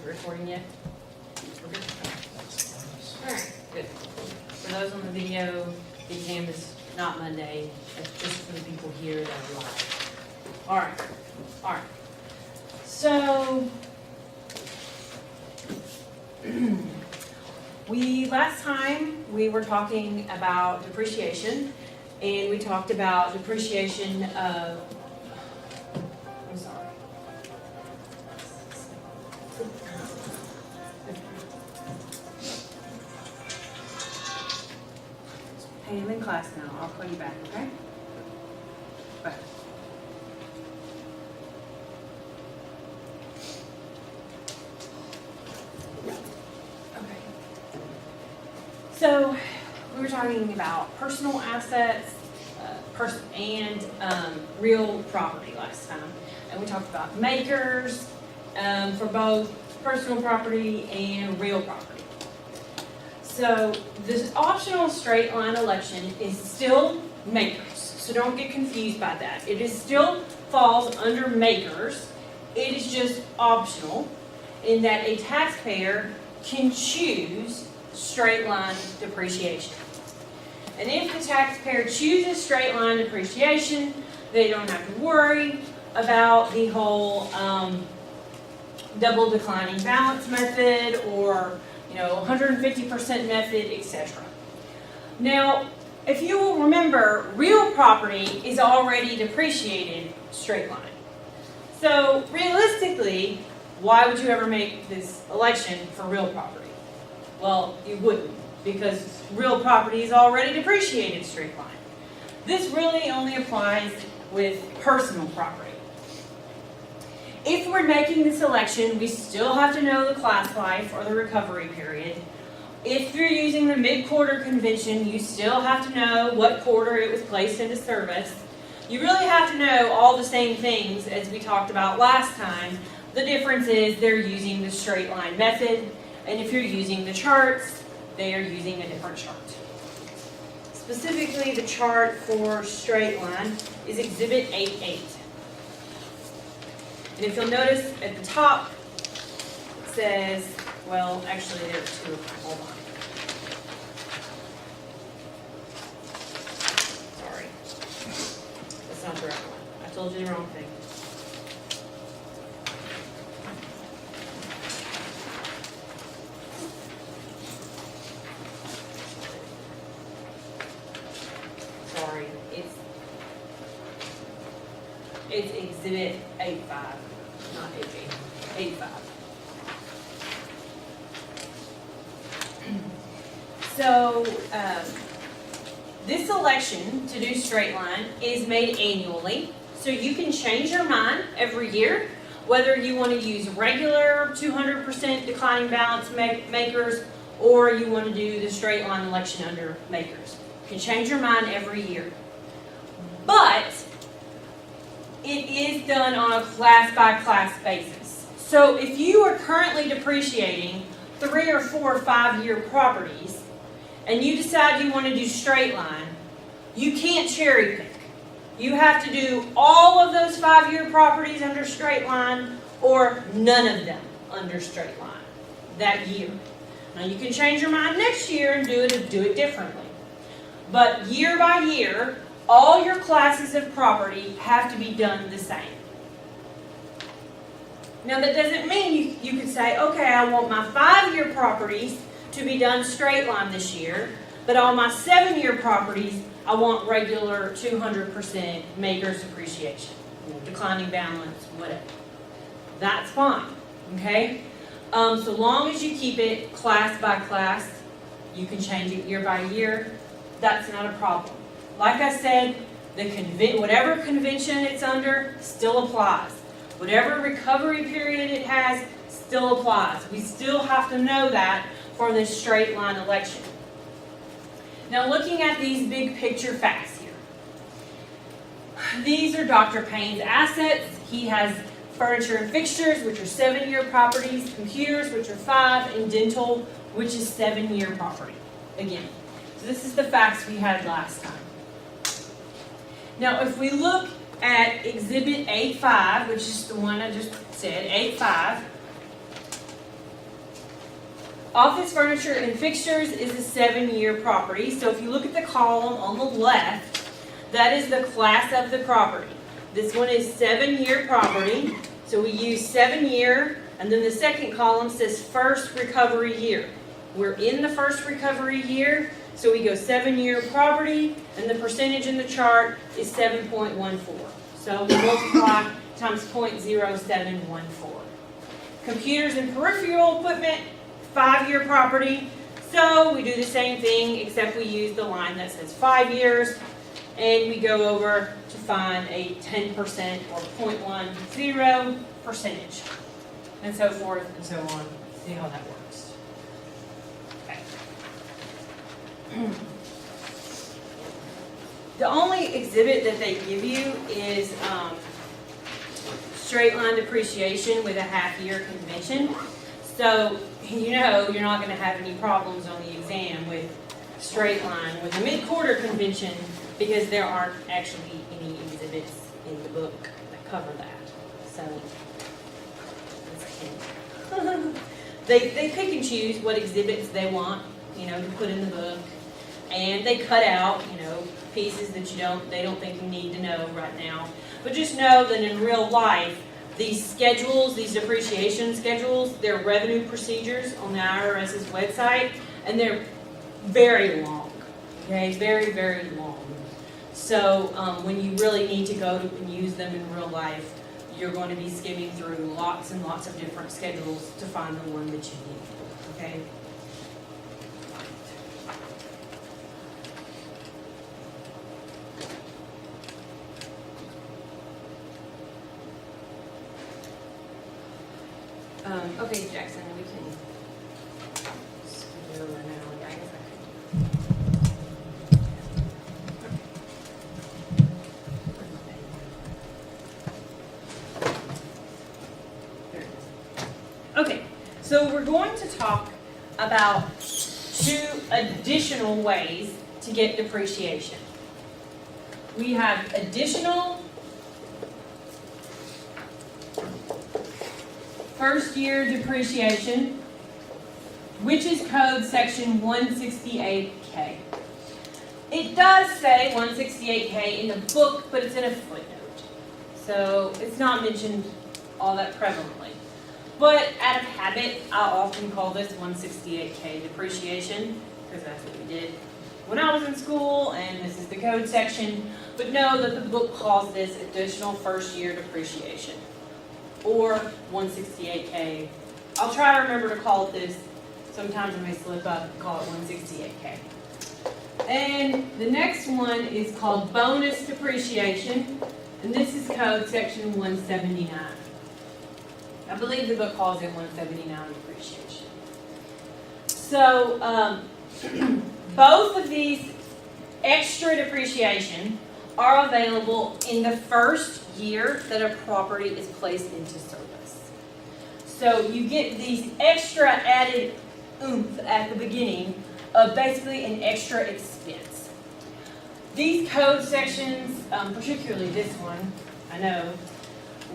Recording yet? We're good? Alright, good. For those on the video, the exam is not Monday. That's just for the people here that are live. Alright. So, last time we were talking about depreciation, and we talked about depreciation of, I'm sorry. Hey, I'm in class now. I'll call you back, okay? Bye. Okay. So, we were talking about personal assets and real property last time. And we talked about makers for both personal property and real property. So this optional straight line election is still makers, so don't get confused by that. It is still falls under makers. It is just optional in that a taxpayer can choose straight line depreciation. And if the taxpayer chooses straight line depreciation, they don't have to worry about the whole double declining balance method or 150% method, etc. Now, if you will remember, real property is already depreciated straight line. So realistically, why would you ever make this election for real property? Well, you wouldn't, because real property is already depreciated straight line. This really only applies with personal property. If we're making this election, we still have to know the class life or the recovery period. If you're using the mid-quarter convention, you still have to know what quarter it was placed into service. You really have to know all the same things as we talked about last time. The difference is they're using the straight line method, and if you're using the charts, they are using a different chart. Specifically, the chart for straight line is Exhibit 8.8. And if you'll notice at the top, it says, well, actually there are two of them. Hold on. Sorry. That's not the right one. I told you the wrong thing. Sorry. It's Exhibit 8.5, not 8.8, 8.5. So, this election to do straight line is made annually, so you can change your mind every year, whether you want to use regular 200% declining balance makers, or you want to do the straight line election under makers. You can change your mind every year. But it is done on a class-by-class basis. So if you are currently depreciating 3 or 4 or 5-year properties, and you decide you want to do straight line, you can't cherry pick. You have to do all of those 5-year properties under straight line, or none of them under straight line that year. Now you can change your mind next year and do it differently. But year by year, all your classes of property have to be done the same. Now that doesn't mean you could say, okay, I want my 5-year properties to be done straight line this year, but all my 7-year properties, I want regular 200% makers depreciation, declining balance, whatever. That's fine, okay? So long as you keep it class by class, you can change it year by year, that's not a problem. Like I said, whatever convention it's under still applies. Whatever recovery period it has still applies. We still have to know that for this straight line election. Now looking at these big picture facts here. These are Dr. Payne's assets. He has furniture and fixtures, which are 7-year properties, computers, which are 5, and dental, which is 7-year property. Again, so this is the facts we had last time. Now, if we look at Exhibit 8.5, which is the one I just said, 8.5, Office furniture and fixtures is a 7-year property. So if you look at the column on the left, that is the class of the property. This one is 7-year property. So we use 7-year, and then the second column says first recovery year. We're in the first recovery year, so we go 7-year property, and the percentage in the chart is 7.14. So we multiply times 0.0714. Computers and peripheral equipment, 5-year property. So we do the same thing, except we use the line that says 5 years, and we go over to find a 10% or 0.10 percentage, and so forth and so on. See how that works. Okay. The only exhibit that they give you is straight line depreciation with a half-year convention. So you know you're not going to have any problems on the exam with straight line with a mid-quarter convention, because there aren't actually any exhibits in the book that cover that. So they pick and choose what exhibits they want, to put in the book, and they cut out, pieces that they don't think you need to know right now. But just know that in real life, these schedules, these depreciation schedules, they're revenue procedures on the IRS's website, and they're very long. Okay, very, very long. So when you really need to go and use them in real life, you're going to be skimming through lots and lots of different schedules to find the one that you need. Okay. Okay, Jackson, we can scoot over now. I guess I could. Okay, so we're going to talk about 2 additional ways to get depreciation. We have additional first year depreciation, which is code section 168K. It does say 168K in the book, but it's in a footnote. So it's not mentioned all that prevalently. But out of habit, I often call this 168K depreciation, because that's what we did when I was in school, and this is the code section. But know that the book calls this additional first year depreciation, or 168K. I'll try to remember to call it this. Sometimes I may slip up and call it 168K. And the next one is called bonus depreciation, and this is code section 179. I believe the book calls it 179 depreciation. So both of these extra depreciation are available in the first year that a property is placed into service. So you get these extra added oomph at the beginning of basically an extra expense. These code sections, particularly this one, I know,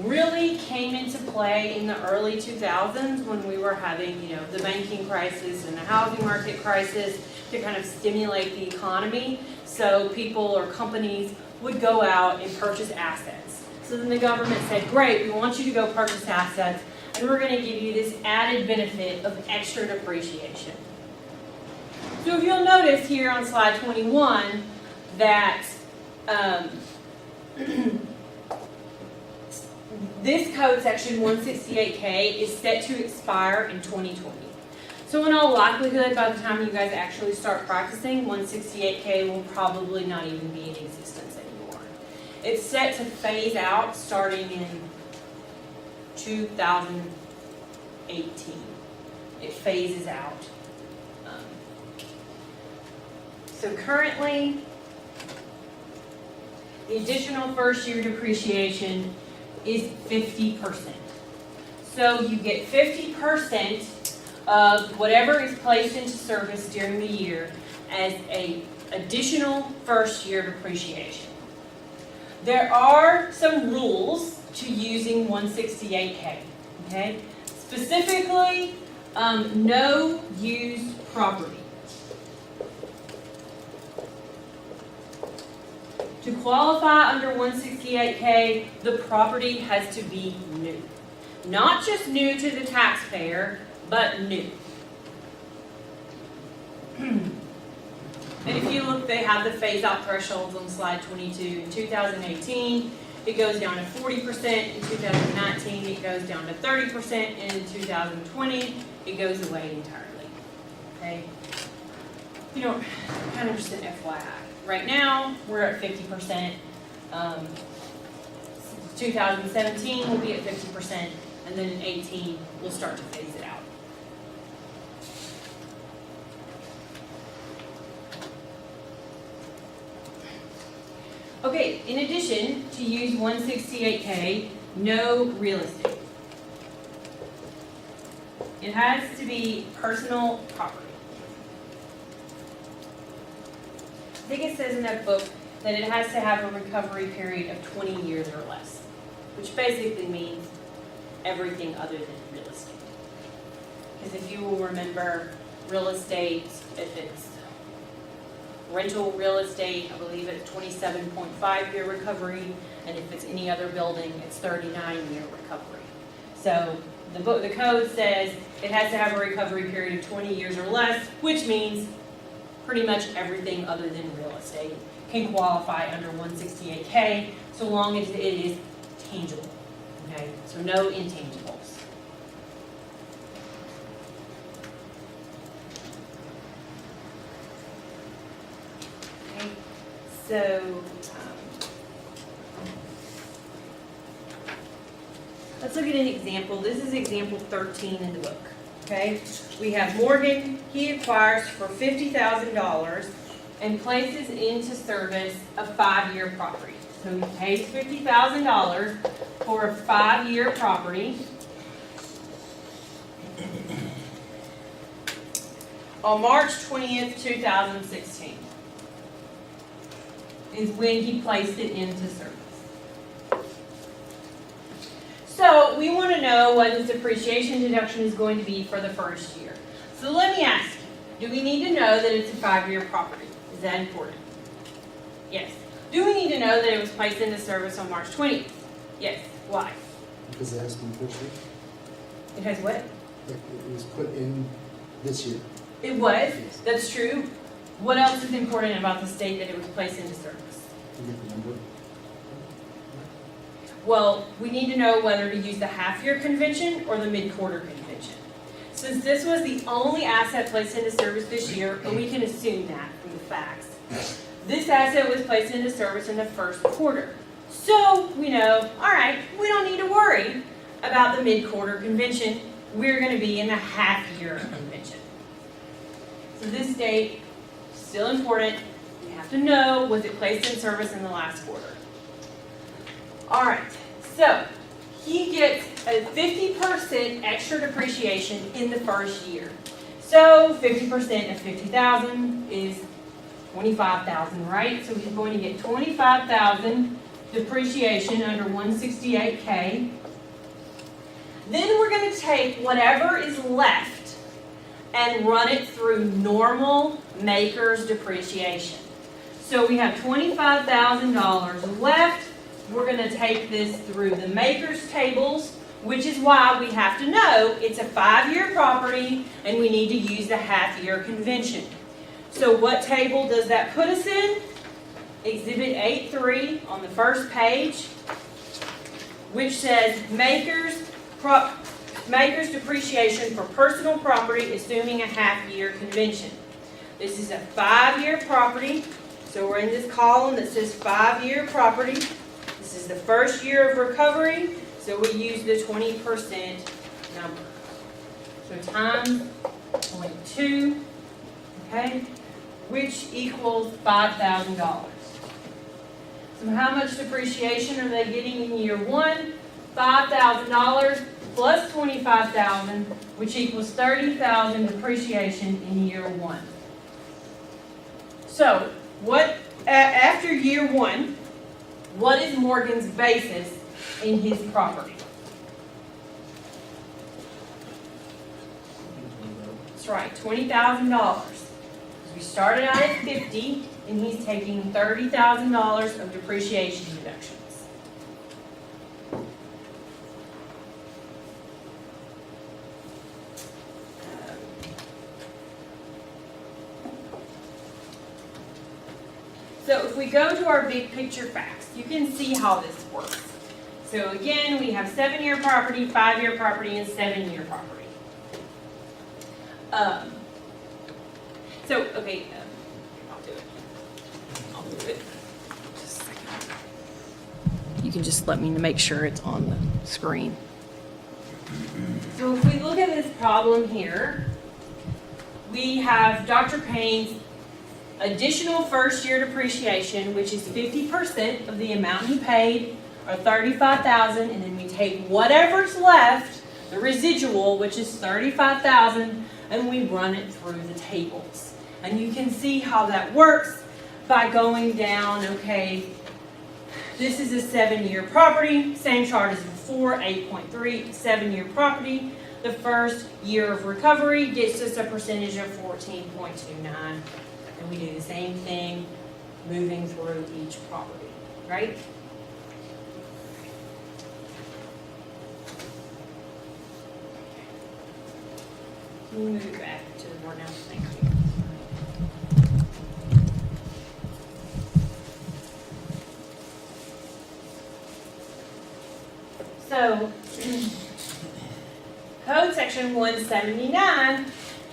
really came into play in the early 2000s when we were having, the banking crisis and the housing market crisis to kind of stimulate the economy. So people or companies would go out and purchase assets. So then the government said, great, we want you to go purchase assets, and we're going to give you this added benefit of extra depreciation. So if you'll notice here on slide 21 that this code section 168K is set to expire in 2020. So in all likelihood, by the time you guys actually start practicing, 168K will probably not even be in existence anymore. It's set to phase out starting in 2018. It phases out. So currently, the additional first year depreciation is 50%. So you get 50% of whatever is placed into service during the year as an additional first year depreciation. There are some rules to using 168K, okay? Specifically, No used property. To qualify under 168K, the property has to be new. Not just new to the taxpayer, but new. And if you look, they have the phase-out thresholds on slide 22. In 2018, it goes down to 40%. In 2019, it goes down to 30%. In 2020, it goes away entirely. Okay? You know, kind of just an FYI. Right now, we're at 50%. 2017 will be at 50%, and then in 18, we'll start to phase it out. Okay, in addition to use 168K, no real estate. It has to be personal property. I think it says in that book that it has to have a recovery period of 20 years or less, which basically means everything other than real estate. Because if you will remember, real estate, if it's rental real estate, I believe it's 27.5-year recovery, and if it's any other building, it's 39-year recovery. So the code says it has to have a recovery period of 20 years or less, which means pretty much everything other than real estate can qualify under 168K, so long as it is tangible. Okay, so no intangibles. Okay, so let's look at an example. This is example 13 in the book. Okay, we have Morgan. He acquires for $50,000 and places into service a 5-year property. So he pays $50,000 for a 5-year property. On March 20th, 2016 is when he placed it into service. So we want to know what his depreciation deduction is going to be for the first year. So let me ask you, do we need to know that it's a 5-year property? Is that important? Yes. Do we need to know that it was placed into service on March 20th? Yes. Why? Because it has to be this year. It has what? It was put in this year. It was. That's true. What else is important about the state that it was placed into service? You get the number. Well, we need to know whether to use the half-year convention or the mid-quarter convention. Since this was the only asset placed into service this year, and we can assume that from the facts, this asset was placed into service in the first quarter. So we know, all right, we don't need to worry about the mid-quarter convention. We're going to be in the half-year convention. So this date, still important. You have to know, was it placed in service in the last quarter? All right, so he gets a 50% extra depreciation in the first year. So 50% of 50,000 is 25,000, right? So he's going to get 25,000 depreciation under 168K. Then we're going to take whatever is left and run it through normal maker's depreciation. So we have $25,000 left. We're going to take this through the maker's tables, which is why we have to know it's a 5-year property and we need to use the half-year convention. So what table does that put us in? Exhibit 8.3 on the first page, which says maker's depreciation for personal property assuming a half-year convention. This is a 5-year property, so we're in this column that says 5-year property. This is the first year of recovery, so we use the 20% number. So times 0.2, okay, which equals $5,000. So how much depreciation are they getting in year one? $5,000 plus $25,000, which equals $30,000 depreciation in year one. So after year one, what is Morgan's basis in his property? right, $20,000. We started out at 50, and he's taking $30,000 of depreciation deductions. So if we go to our big picture facts, you can see how this works. So again, we have 7-year property, 5-year property, and 7-year property. Okay, I'll do it. I'll move it. Just a second. You can just let me make sure it's on the screen. So if we look at this problem here, we have Dr. Payne's additional first-year depreciation, which is 50% of the amount he paid, or $35,000, and then we take whatever's left, the residual, which is $35,000, and we run it through the tables. And you can see how that works by going down, okay, this is a 7-year property, same chart as before, 8.3, 7-year property. The first year of recovery gets us a percentage of 14.29. And we do the same thing moving through each property, right? Move back to the board now. Thank you. So, Code Section 179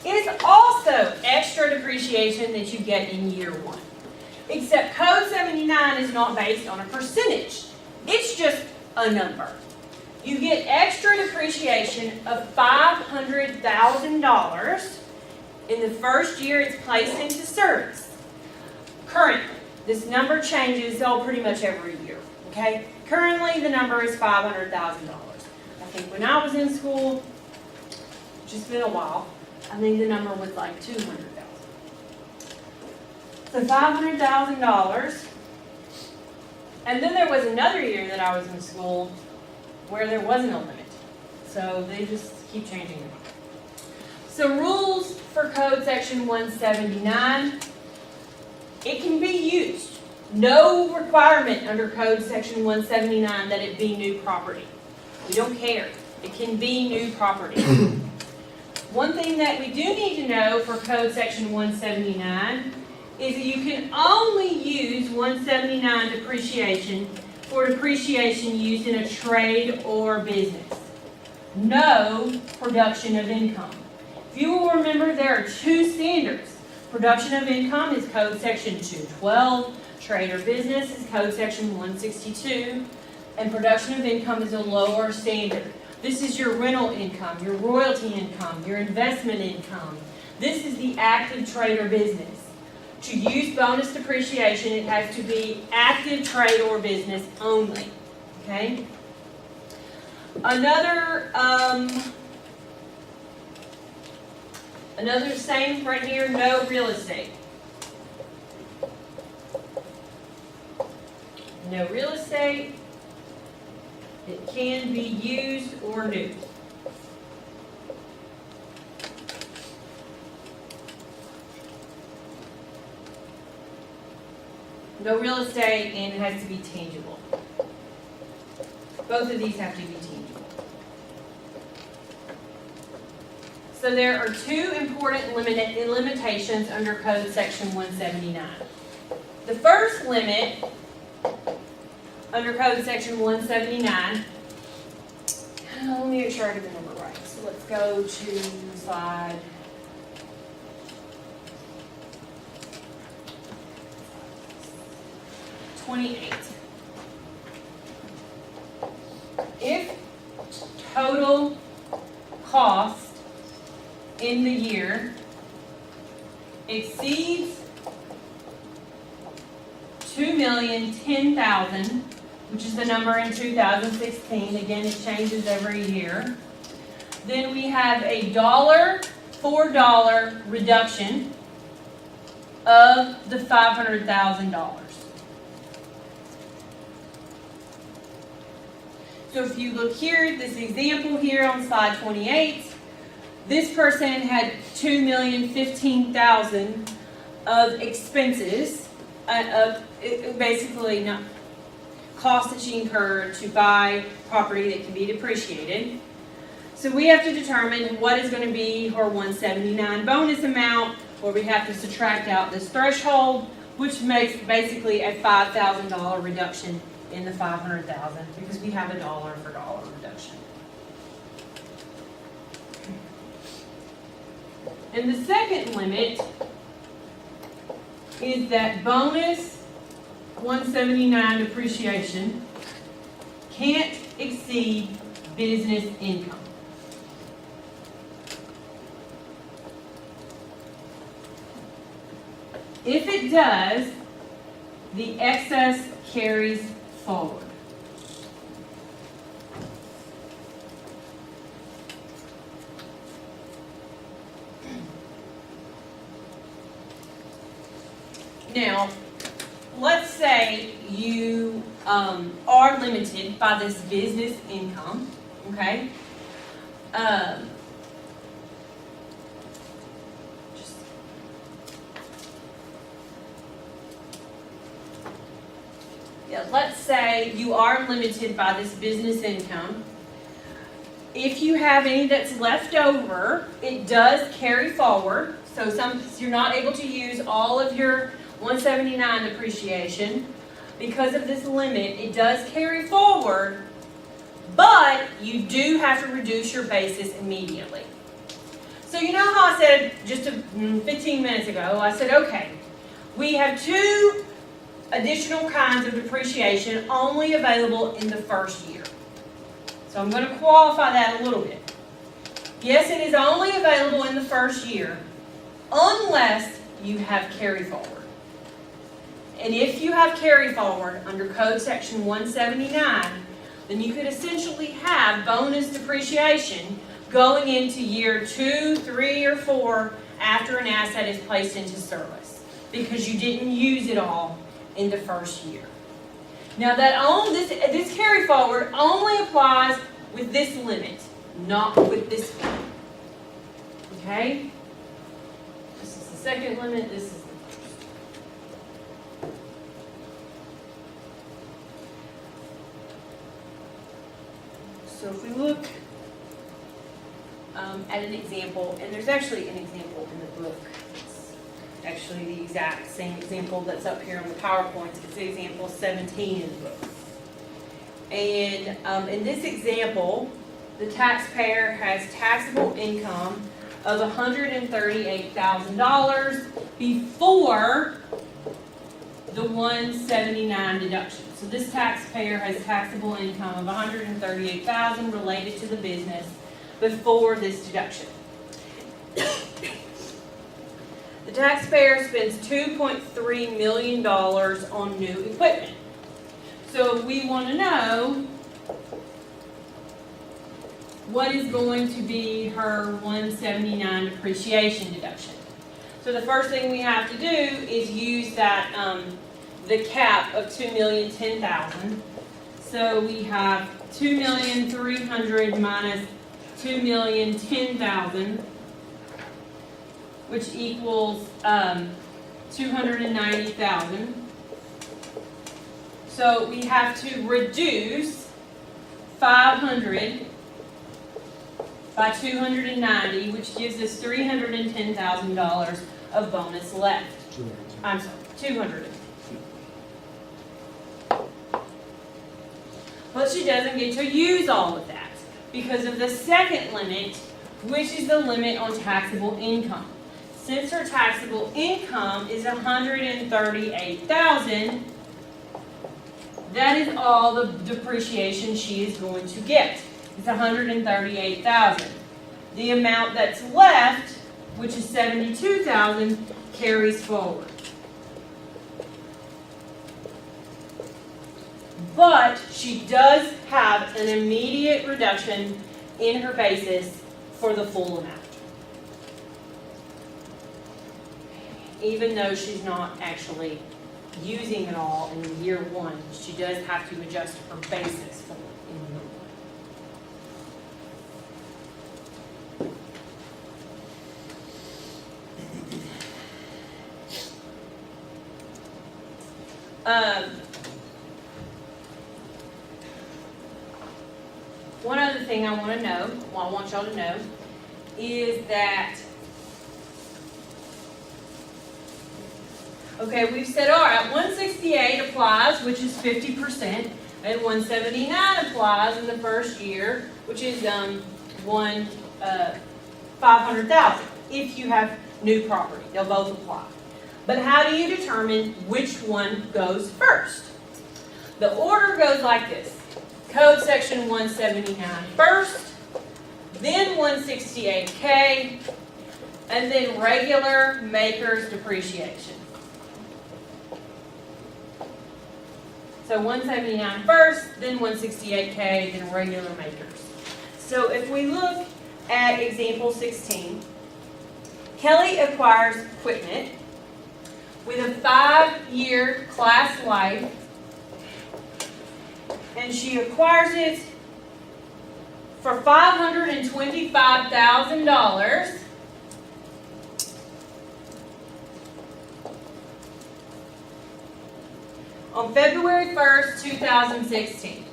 is also extra depreciation that you get in year 1. Except Code 79 is not based on a percentage. It's just a number. You get extra depreciation of $500,000 in the first year it's placed into service. Currently, this number changes pretty much every year, okay? Currently, the number is $500,000. I think when I was in school, which has been a while, I think the number was like $200,000. So $500,000. And then there was another year that I was in school where there wasn't a limit. So they just keep changing it. So rules for Code Section 179. It can be used. No requirement under Code Section 179 that it be new property. We don't care. It can be new property. One thing that we do need to know for Code Section 179 is that you can only use 179 depreciation for depreciation used in a trade or business. No production of income. If you will remember, there are 2 standards. Production of income is Code Section 212. Trade or business is Code Section 162. And production of income is a lower standard. This is your rental income, your royalty income, your investment income. This is the active trade or business. To use bonus depreciation, it has to be active trade or business only. Okay? Another same right here, no real estate. No real estate. It can be used or new. No real estate, and it has to be tangible. Both of these have to be tangible. So there are 2 important limitations under Code Section 179. The first limit under Code Section 179, let me make sure I get the number right. So let's go to slide 28. If total cost in the year exceeds $2,010,000, which is the number in 2016, again it changes every year, then we have a $1 for $1 reduction of the $500,000. So if you look here at this example here on slide 28, this person had $2,015,000 of expenses, basically not costs that she incurred to buy property that can be depreciated. So we have to determine what is going to be her 179 bonus amount, or we have to subtract out this threshold, which makes basically a $5,000 reduction in the $500,000 because we have a dollar for dollar reduction. And the second limit is that bonus 179 depreciation can't exceed business income. If it does, the excess carries forward. Now, let's say you are limited by this business income, okay? Let's say you are limited by this business income. If you have any that's left over, it does carry forward. So you're not able to use all of your 179 depreciation. Because of this limit, it does carry forward, but you do have to reduce your basis immediately. So you know how I said just 15 minutes ago, I said, okay, we have two additional kinds of depreciation only available in the first year. So I'm going to qualify that a little bit. Yes, it is only available in the first year unless you have carry forward. And if you have carry forward under Code Section 179, then you could essentially have bonus depreciation going into year 2, 3, or 4 after an asset is placed into service because you didn't use it all in the first year. Now this carry forward only applies with this limit, not with this one. Okay? This is the second limit, this is the first. So if we look at an example, and there's actually an example in the book. Actually the exact same example that's up here on the PowerPoint. It's example 17 in the book. And in this example, the taxpayer has taxable income of $138,000 before the 179 deduction. So this taxpayer has taxable income of $138,000 related to the business before this deduction. The taxpayer spends $2.3 million on new equipment. So we want to know what is going to be her 179 depreciation deduction. So the first thing we have to do is use that the cap of $2,010,000. So we have $2,300,000 minus $2,010,000. Which equals $290,000. So we have to reduce 500 by 290, which gives us $310,000 of bonus left. 200. I'm sorry, 200. But she doesn't get to use all of that because of the second limit, which is the limit on taxable income. Since her taxable income is $138,000, that is all the depreciation she is going to get. It's $138,000. The amount that's left, which is $72,000, carries forward. But she does have an immediate reduction in her basis for the full amount. Even though she's not actually using it all in year one, she does have to adjust her basis for it in year One other thing I want y'all to know, is that, okay, we've said, all right, 168 applies, which is 50%, and 179 applies in the first year, which is 500,000. If you have new property, they'll both apply. But how do you determine which one goes first? The order goes like this. Code section 179 first, then 168K, and then regular maker's depreciation. So 179 first, then 168K, then regular makers. So if we look at example 16, Kelly acquires equipment with a 5-year class life, and she acquires it for $525,000. On February 1st, 2016.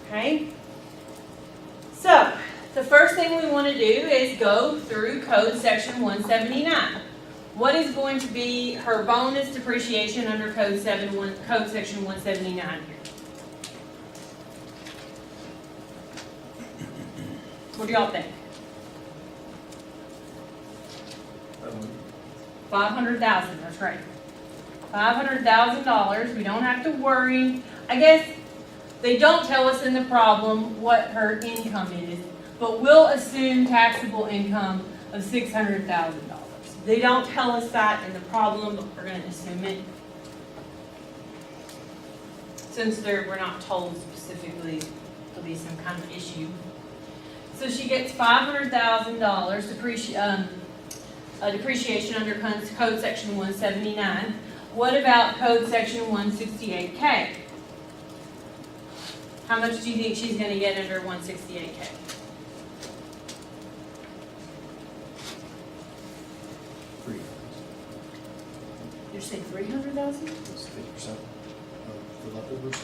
Okay? So, the first thing we want to do is go through code section 179. What is going to be her bonus depreciation under code section 179 here? What do y'all think? $500,000, that's right. $500,000, we don't have to worry. I guess they don't tell us in the problem what her income is, but we'll assume taxable income of $600,000. They don't tell us that in the problem, but we're going to assume it. Since we're not told specifically there'll be some kind of issue. So she gets $500,000 depreciation under code section 179. What about code section 168K? How much do you think she's going to get under 168K? You're saying 300,000? It's 50% of the leftovers,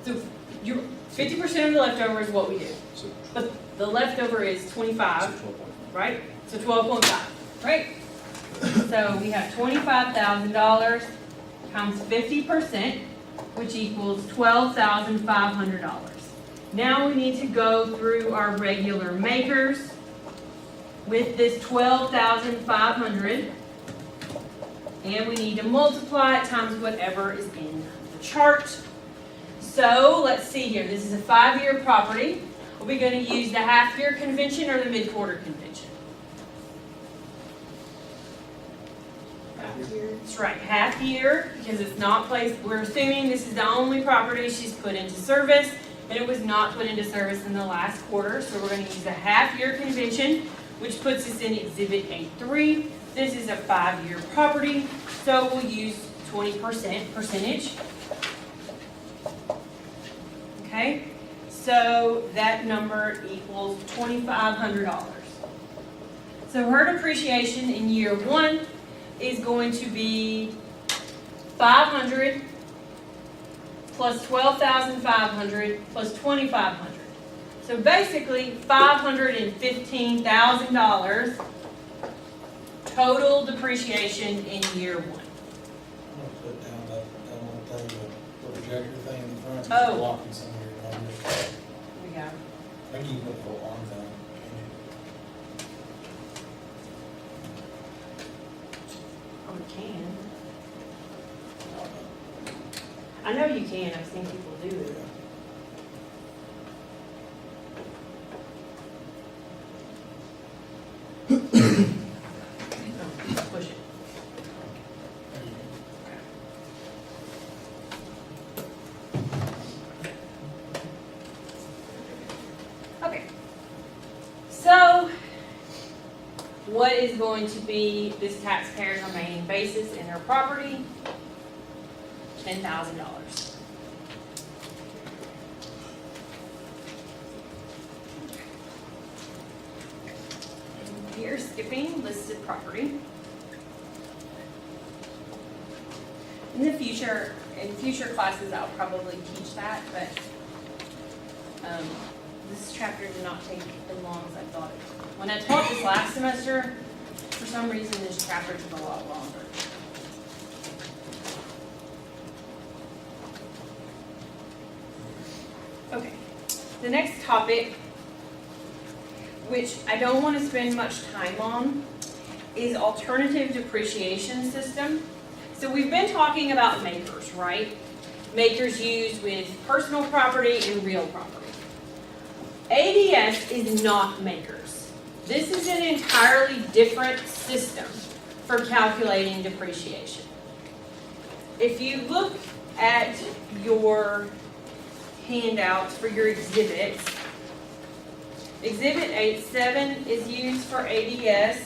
So you're 50% of the leftover is what we do. so But the leftover is 25, right? So 12.5, right? So we have $25,000 times 50%, which equals $12,500. Now we need to go through our regular makers with this $12,500, and we need to multiply it times whatever is in the chart. So let's see here. This is a 5-year property. Are we going to use the half-year convention or the mid-quarter convention? That's right, half year, because it's not placed, we're assuming this is the only property she's put into service, and it was not put into service in the last quarter, so we're going to use the half-year convention, which puts us in Exhibit A3. This is a 5-year property, so we'll use 20% percentage. Okay, so that number equals $2,500. So her depreciation in year 1 is going to be 500 plus 12,500 plus 2,500. So basically $515,000 total depreciation in year 1. I'm gonna put down that one thing, the projector thing in the front, it's Oh. blocking some of your numbers. We got I can put the whole arm thing. we can. I know you can. I've seen people do it. Push it. Okay. So, what is going to be this taxpayer's remaining basis in their property? $10,000. Here, skipping listed property. future classes, I'll probably teach that, but, this chapter did not take as long as I thought it would. When I taught this last semester, for some reason, this chapter took a lot longer. Okay, the next topic, which I don't want to spend much time on, is alternative depreciation system. So we've been talking about makers, right? Makers used with personal property and real property. ADS is not makers. This is an entirely different system for calculating depreciation. If you look at your handouts for your exhibits, Exhibit 8.7 is used for ADS.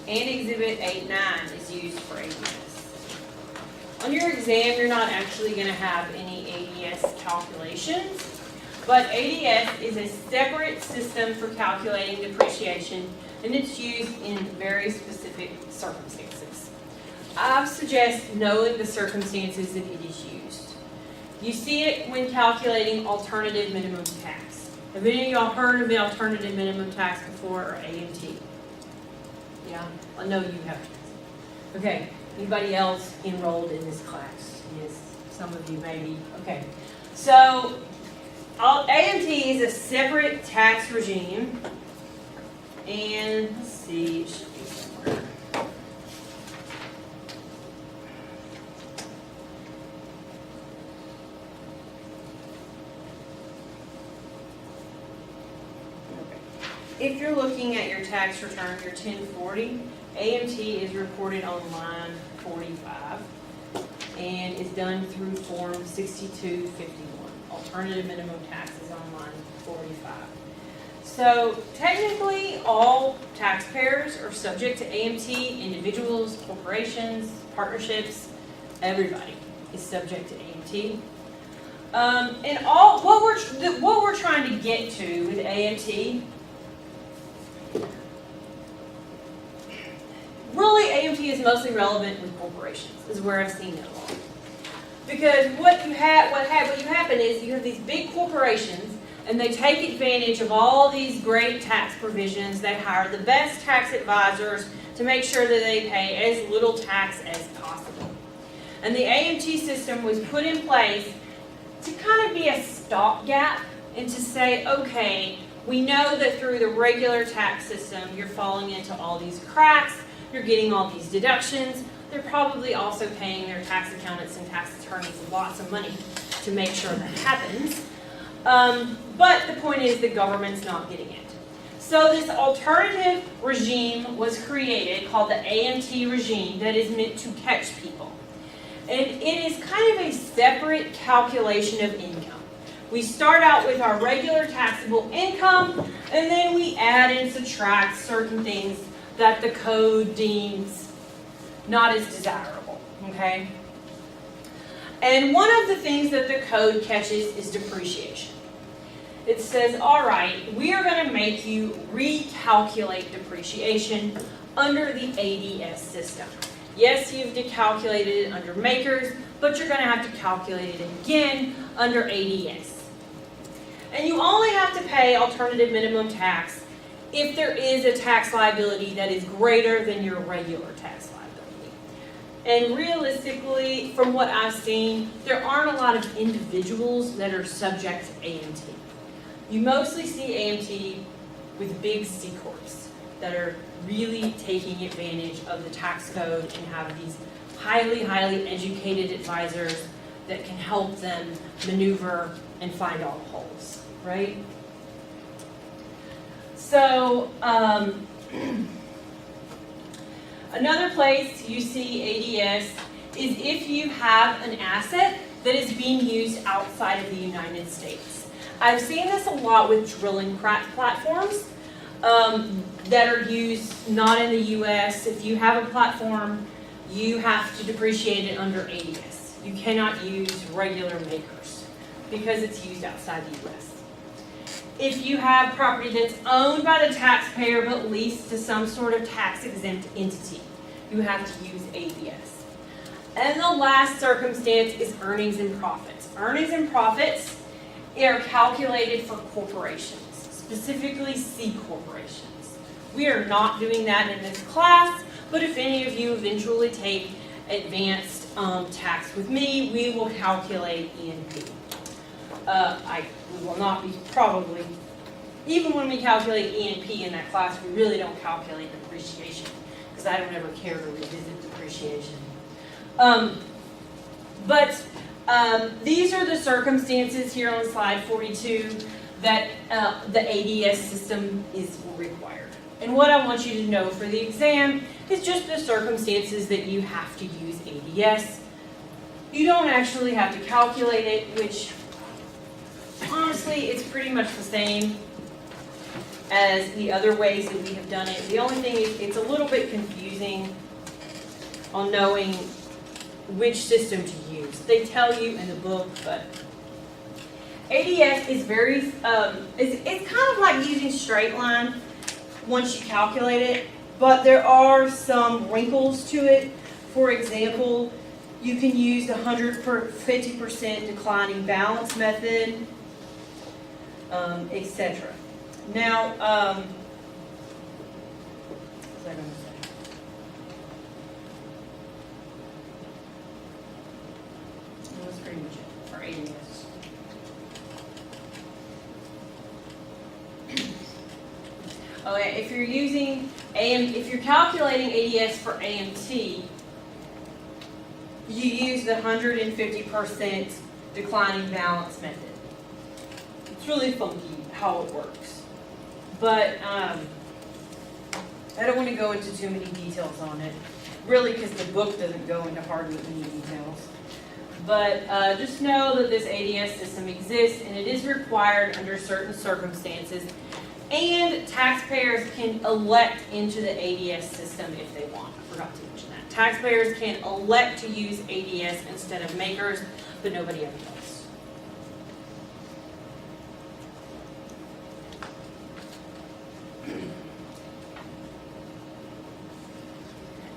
And Exhibit 8.9 is used for ADS. On your exam, you're not actually going to have any ADS calculations, but ADS is a separate system for calculating depreciation, and it's used in very specific circumstances. I suggest knowing the circumstances that it is used. You see it when calculating alternative minimum tax. Have any of y'all heard of the alternative minimum tax before, or AMT? Yeah, I know you have. Okay, anybody else enrolled in this class? Yes, some of you maybe. Okay, so AMT is a separate tax regime, and let's see, it should be somewhere. If you're looking at your tax return, your 1040, AMT is reported on line 45 and is done through Form 6251. Alternative minimum tax is on line 45. So technically, all taxpayers are subject to AMT. Individuals, corporations, partnerships, everybody is subject to AMT. And what we're trying to get to with AMT. Really, AMT is mostly relevant with corporations, is where I've seen it a lot. Because what happen is you have these big corporations, and they take advantage of all these great tax provisions. They hire the best tax advisors to make sure that they pay as little tax as possible. And the AMT system was put in place to kind of be a stopgap and to say, okay, we know that through the regular tax system, you're falling into all these cracks, you're getting all these deductions. They're probably also paying their tax accountants and tax attorneys lots of money to make sure that happens. But the point is the government's not getting it. So this alternative regime was created called the AMT regime that is meant to catch people. And it is kind of a separate calculation of income. We start out with our regular taxable income, and then we add and subtract certain things that the code deems not as desirable, okay? And one of the things that the code catches is depreciation. It says, all right, we are going to make you recalculate depreciation under the ADS system. Yes, you've decalculated it under makers, but you're going to have to calculate it again under ADS. And you only have to pay alternative minimum tax if there is a tax liability that is greater than your regular tax liability. And realistically, from what I've seen, there aren't a lot of individuals that are subject to AMT. You mostly see AMT with big C corps that are really taking advantage of the tax code and have these highly educated advisors that can help them maneuver and find all the holes, right? So, another place you see ADS is if you have an asset that is being used outside of the United States. I've seen this a lot with drilling platforms that are used not in the U.S. If you have a platform, you have to depreciate it under ADS. You cannot use regular makers because it's used outside the U.S. if you have property that's owned by the taxpayer but leased to some sort of tax exempt entity, you have to use ADS. And the last circumstance is earnings and profits. Earnings and profits are calculated for corporations, specifically C corporations. We are not doing that in this class, but if any of you eventually take advanced tax with me, we will calculate E&P. We will not be probably, even when we calculate E&P in that class, we really don't calculate depreciation, because I don't ever care to revisit depreciation. These are the circumstances here on slide 42 that the ADS system is required. And what I want you to know for the exam is just the circumstances that you have to use ADS. You don't actually have to calculate it, which honestly, it's pretty much the same as the other ways that we have done it. The only thing is it's a little bit confusing on knowing which system to use. They tell you in the book, but ADS is very, it's kind of like using straight line once you calculate it, but there are some wrinkles to it. For example, you can use the 50% declining balance method, etc. Now, what was I going to say? That's pretty much it for ADS. Okay, if you're using if you're calculating ADS for AMT, you use the 150% declining balance method. It's really funky how it works. But I don't want to go into too many details on it, really, because the book doesn't go into hardly any details. But just know that this ADS system exists, and it is required under certain circumstances. And taxpayers can elect into the ADS system if they want. I forgot to mention that. Taxpayers can elect to use ADS instead of makers, but nobody ever does.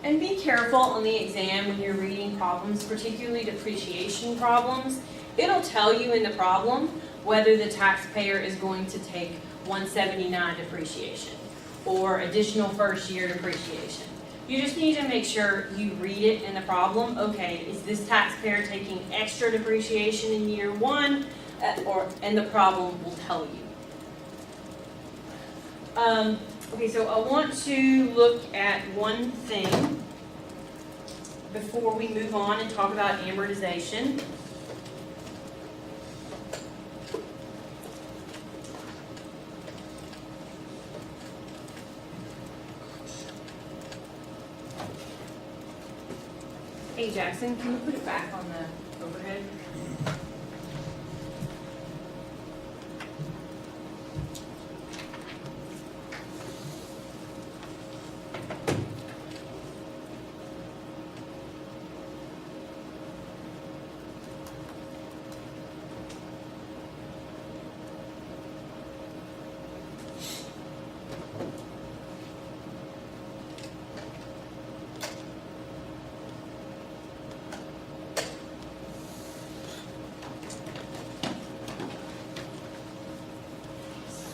And be careful on the exam when you're reading problems, particularly depreciation problems. It'll tell you in the problem whether the taxpayer is going to take 179 depreciation or additional first year depreciation. You just need to make sure you read it in the problem. Okay, is this taxpayer taking extra depreciation in year one? And the problem will tell you. Okay, so I want to look at one thing before we move on and talk about amortization. Hey Jackson, can you put it back on the overhead?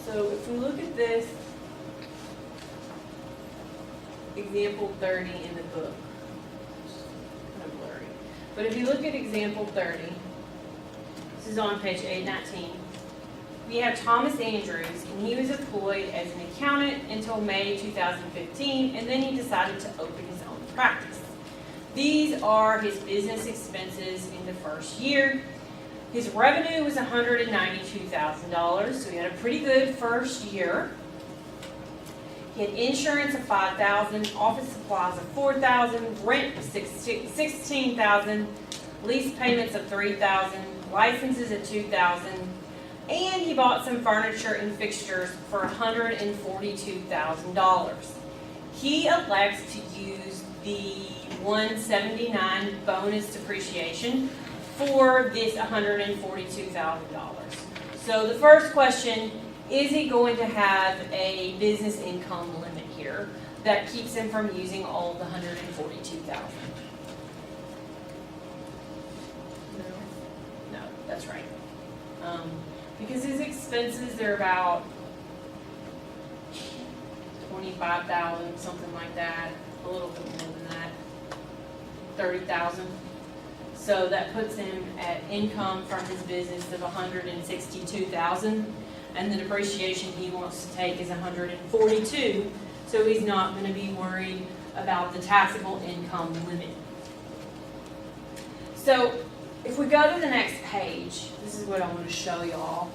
So if we look at this example 30 in the book, it's kind of blurry, but if you look at example 30, this is on page 819, we have Thomas Andrews, and he was employed as an accountant until May 2015, and then he decided to open his own practice. These are his business expenses in the first year. His revenue was $192,000, so he had a pretty good first year. He had insurance of $5,000, office supplies of $4,000, rent of $16,000, lease payments of $3,000, licenses of $2,000, and he bought some furniture and fixtures for $142,000. He elects to use the 179 bonus depreciation for this $142,000. So the first question is he going to have a business income limit here that keeps him from using all of the $142,000? No, that's right. Because his expenses, they're about 25,000, something like that, a little bit more than that, 30,000. So that puts him at income from his business of 162,000, and the depreciation he wants to take is 142. So he's not going to be worried about the taxable income limit. So if we go to the next page, this is what I want to show y'all.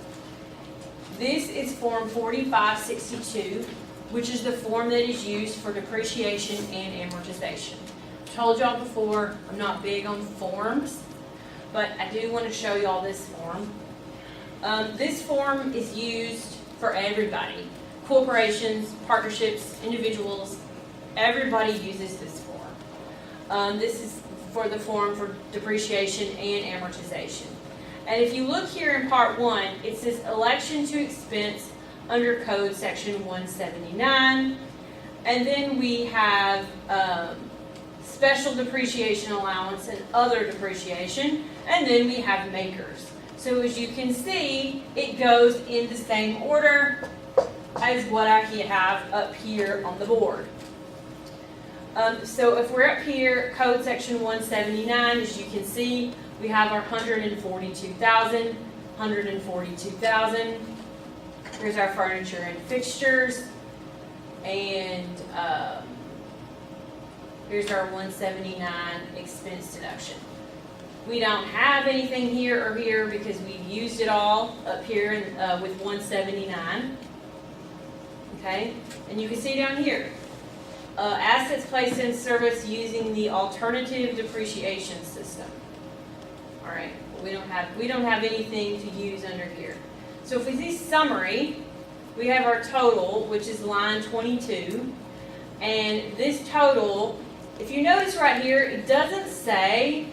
This is Form 4562, which is the form that is used for depreciation and amortization. I told y'all before, I'm not big on forms, but I do want to show y'all this form. This form is used for everybody. Corporations, partnerships, individuals, everybody uses this form. This is for the form for depreciation and amortization. And if you look here in Part 1, it says election to expense under Code Section 179. And then we have special depreciation allowance and other depreciation. And then we have makers. So as you can see, it goes in the same order as what I have up here on the board. So if we're up here, Code Section 179, as you can see, we have our 142,000, 142,000. Here's our furniture and fixtures, and here's our 179 expense deduction. We don't have anything here or here because we've used it all up here with 179. Okay, and you can see down here, assets placed in service using the alternative depreciation system. All right, we don't have anything to use under here. So if we see summary, we have our total, which is line 22, and this total, if you notice right here, it doesn't say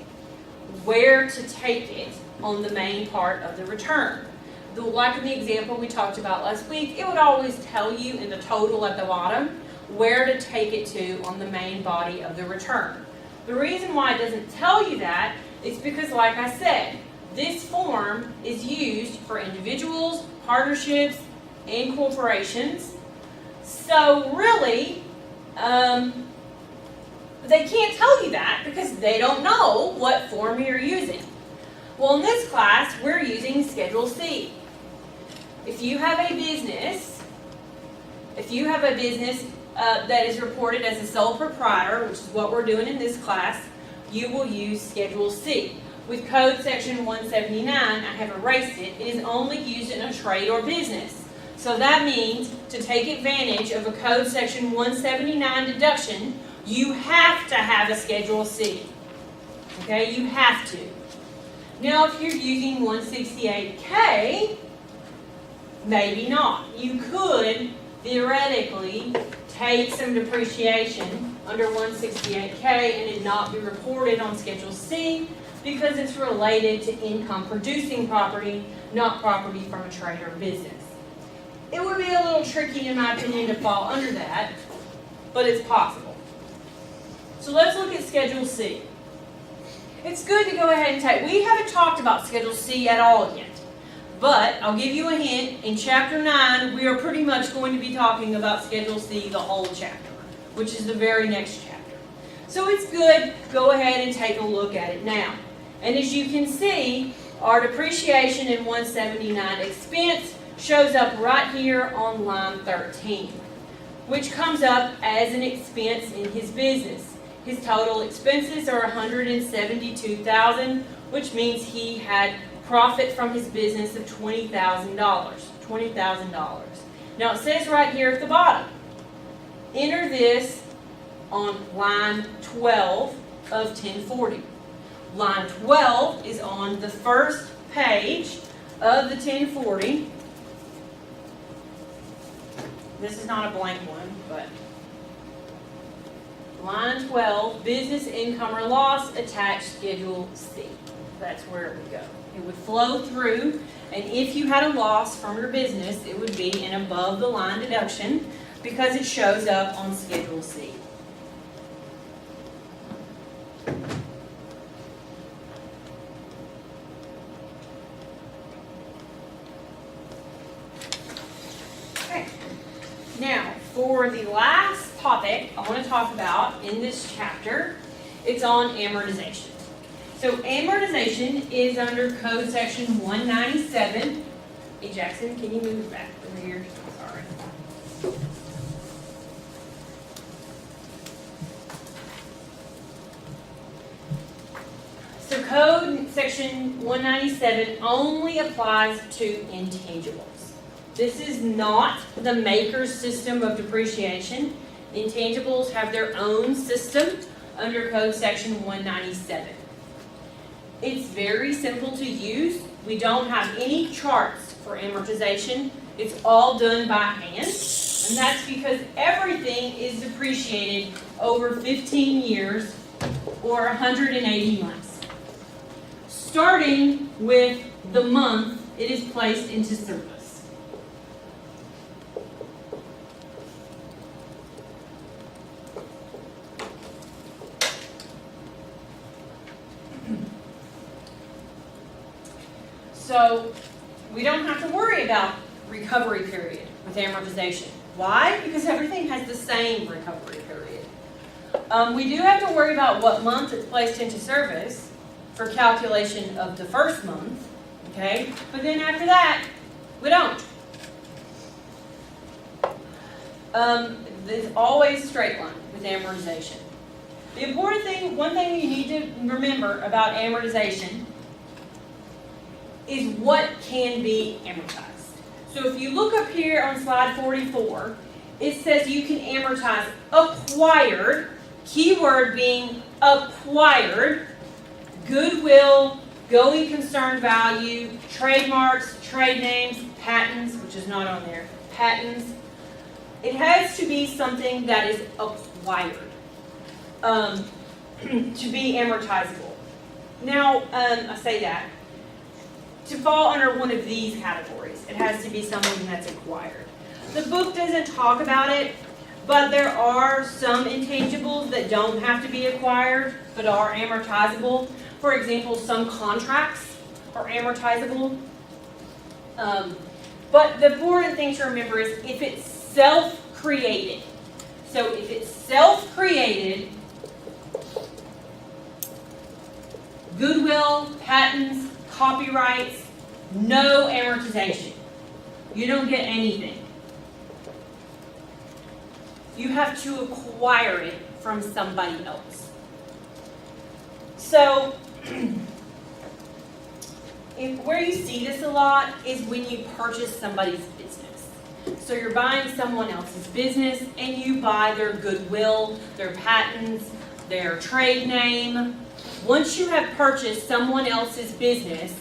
where to take it on the main part of the return. Like in the example we talked about last week, it would always tell you in the total at the bottom where to take it to on the main body of the return. The reason why it doesn't tell you that is because, like I said, this form is used for individuals, partnerships, and corporations. So really, they can't tell you that because they don't know what form you're using. Well, in this class, we're using Schedule C. If you have a business, that is reported as a sole proprietor, which is what we're doing in this class, you will use Schedule C. With Code Section 179, I have erased it. It is only used in a trade or business. So that means to take advantage of a Code Section 179 deduction, you have to have a Schedule C. Okay, you have to. Now, if you're using 168K, maybe not. You could theoretically take some depreciation under 168K and it not be reported on Schedule C because it's related to income producing property, not property from a trade or business. It would be a little tricky, in my opinion, to fall under that, but it's possible. So let's look at Schedule C. It's good to go ahead and take, we haven't talked about Schedule C at all yet, but I'll give you a hint, in Chapter 9, we are pretty much going to be talking about Schedule C the whole chapter, which is the very next chapter. So it's good, go ahead and take a look at it now. And as you can see, our depreciation in 179 expense shows up right here on line 13, which comes up as an expense in his business. His total expenses are $172,000, which means he had profit from his business of $20,000. Now it says right here at the bottom, enter this on line 12 of 1040. Line 12 is on the first page of the 1040. This is not a blank one, but line 12, business income or loss, attached Schedule C. that's where it would go. It would flow through, and if you had a loss from your business, it would be an above the line deduction because it shows up on Schedule C. Okay. Now, for the last topic I want to talk about in this chapter, it's on amortization. So amortization is under Code Section 197. Hey Jackson, can you move back over here? Sorry. So Code Section 197 only applies to intangibles. This is not the maker's system of depreciation. Intangibles have their own system under Code Section 197. It's very simple to use. We don't have any charts for amortization. It's all done by hand. And that's because everything is depreciated over 15 years or 180 months. Starting with the month it is placed into service. So we don't have to worry about recovery period with amortization. Why? Because everything has the same recovery period. We do have to worry about what month it's placed into service for calculation of the first month, okay? But then after that, we don't. There's always straight line with amortization. The important thing, one thing you need to remember about amortization is what can be amortized. So if you look up here on slide 44, it says you can amortize acquired, keyword being acquired, goodwill, going concern value, trademarks, trade names, patents, which is not on there, patents. It has to be something that is acquired to be amortizable. Now, I say that. To fall under one of these categories, it has to be something that's acquired. The book doesn't talk about it, but there are some intangibles that don't have to be acquired, but are amortizable. For example, some contracts are amortizable. But the important thing to remember is if it's self-created. So if it's self-created, goodwill, patents, copyrights, no amortization. You don't get anything. You have to acquire it from somebody else. So, where you see this a lot is when you purchase somebody's business. So you're buying someone else's business and you buy their goodwill, their patents, their trade name. Once you have purchased someone else's business,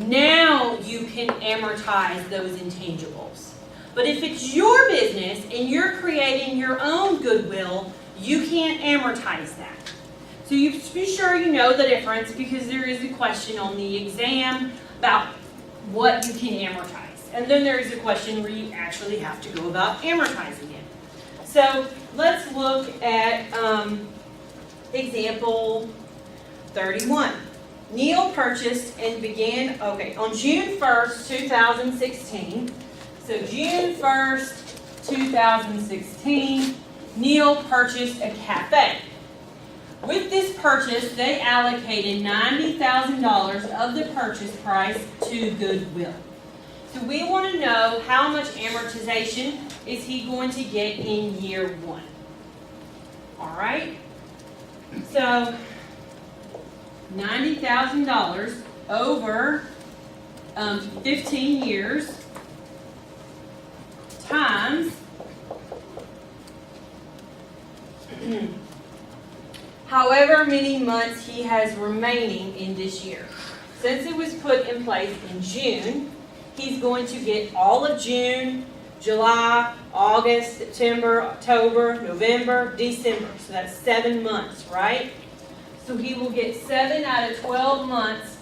now you can amortize those intangibles. But if it's your business and you're creating your own goodwill, you can't amortize that. So you be sure you know the difference because there is a question on the exam about what you can amortize. And then there is a question where you actually have to go about amortizing it. So let's look at example 31. Neil purchased and began, on June 1st, 2016. So June 1st, 2016, Neil purchased a cafe. With this purchase, they allocated $90,000 of the purchase price to goodwill. So we want to know how much amortization is he going to get in year one. All right? So $90,000 over 15 years times however many months he has remaining in this year. Since it was put in place in June, he's going to get all of June, July, August, September, October, November, December. So that's 7 months, right? So he will get 7 out of 12 months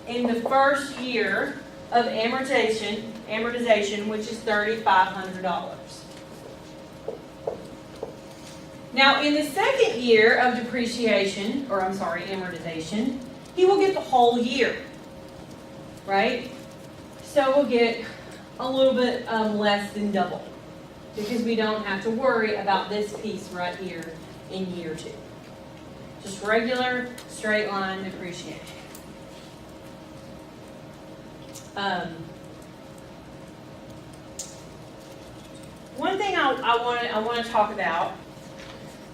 in the first year of amortization, which is $3,500. Now, in the second year of amortization, he will get the whole year, right? So we'll get a little bit less than double, because we don't have to worry about this piece right here in year 2. Just regular straight line depreciation. One thing I want to talk about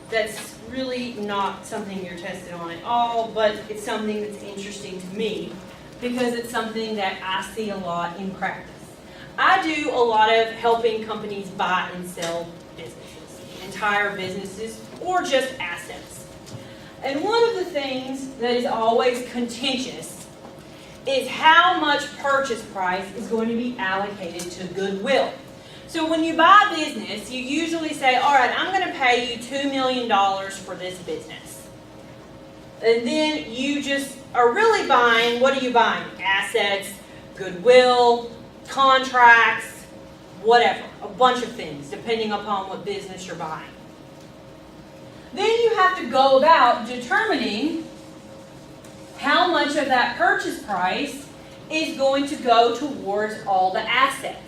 that's really not something you're tested on at all, but it's something that's interesting to me because it's something that I see a lot in practice. I do a lot of helping companies buy and sell businesses, entire businesses, or just assets. And one of the things that is always contentious is how much purchase price is going to be allocated to goodwill. So when you buy a business, you usually say, all right, I'm going to pay you $2 million for this business. And then you just are really buying, what are you buying? Assets, goodwill, contracts, whatever. A bunch of things, depending upon what business you're buying. Then you have to go about determining how much of that purchase price is going to go towards all the assets.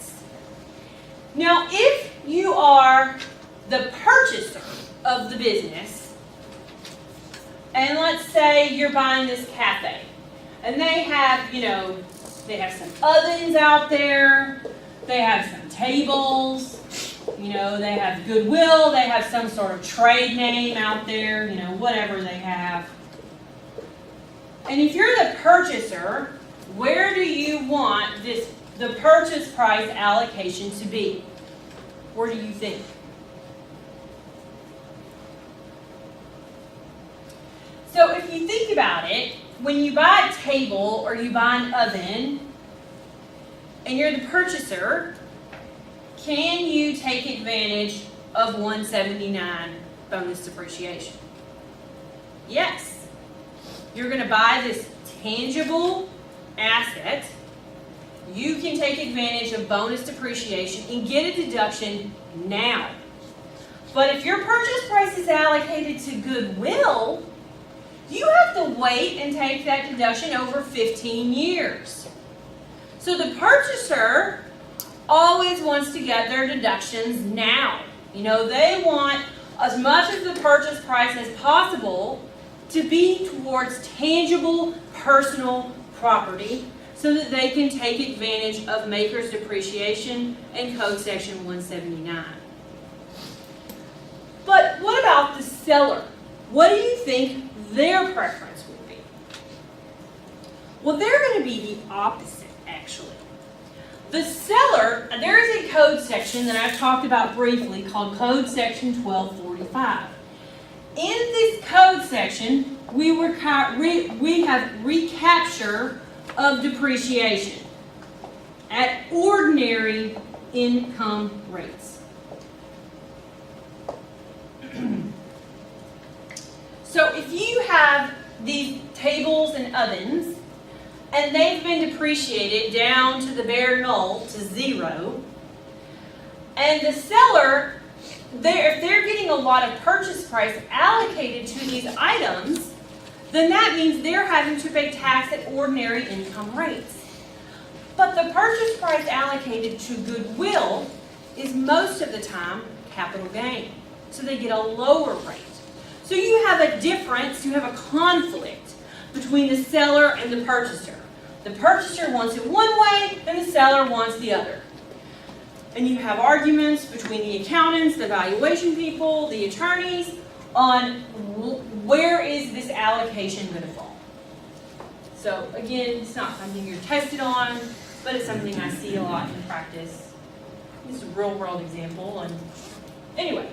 Now, if you are the purchaser of the business, and let's say you're buying this cafe, and they have, they have some ovens out there, they have some tables, they have goodwill, they have some sort of trade name out there, whatever they have. And if you're the purchaser, where do you want the purchase price allocation to be? Where do you think? So if you think about it, when you buy a table or you buy an oven, and you're the purchaser, can you take advantage of 179 bonus depreciation? Yes. You're going to buy this tangible asset. You can take advantage of bonus depreciation and get a deduction now. But if your purchase price is allocated to goodwill, you have to wait and take that deduction over 15 years. So the purchaser always wants to get their deductions now. They want as much of the purchase price as possible to be towards tangible personal property so that they can take advantage of maker's depreciation and Code Section 179. But what about the seller? What do you think their preference would be? Well, they're going to be the opposite, actually. The seller, there is a code section that I've talked about briefly called Code Section 1245. In this code section, we have recapture of depreciation at ordinary income rates. So if you have these tables and ovens, and they've been depreciated down to the bare null, to 0, and the seller, if they're getting a lot of purchase price allocated to these items, then that means they're having to pay tax at ordinary income rates. But the purchase price allocated to goodwill is most of the time capital gain. So they get a lower rate. So you have a difference, you have a conflict between the seller and the purchaser. The purchaser wants it one way, and the seller wants the other. And you have arguments between the accountants, the valuation people, the attorneys, on where is this allocation going to fall. So again, it's not something you're tested on, but it's something I see a lot in practice. It's a real world example. And anyway,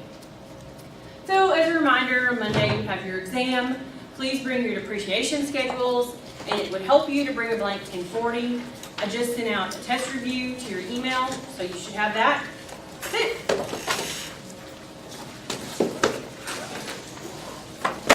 so as a reminder, Monday you have your exam. Please bring your depreciation schedules, and it would help you to bring a blank 1040. I just sent out a test review to your email, so you should have that. That's it.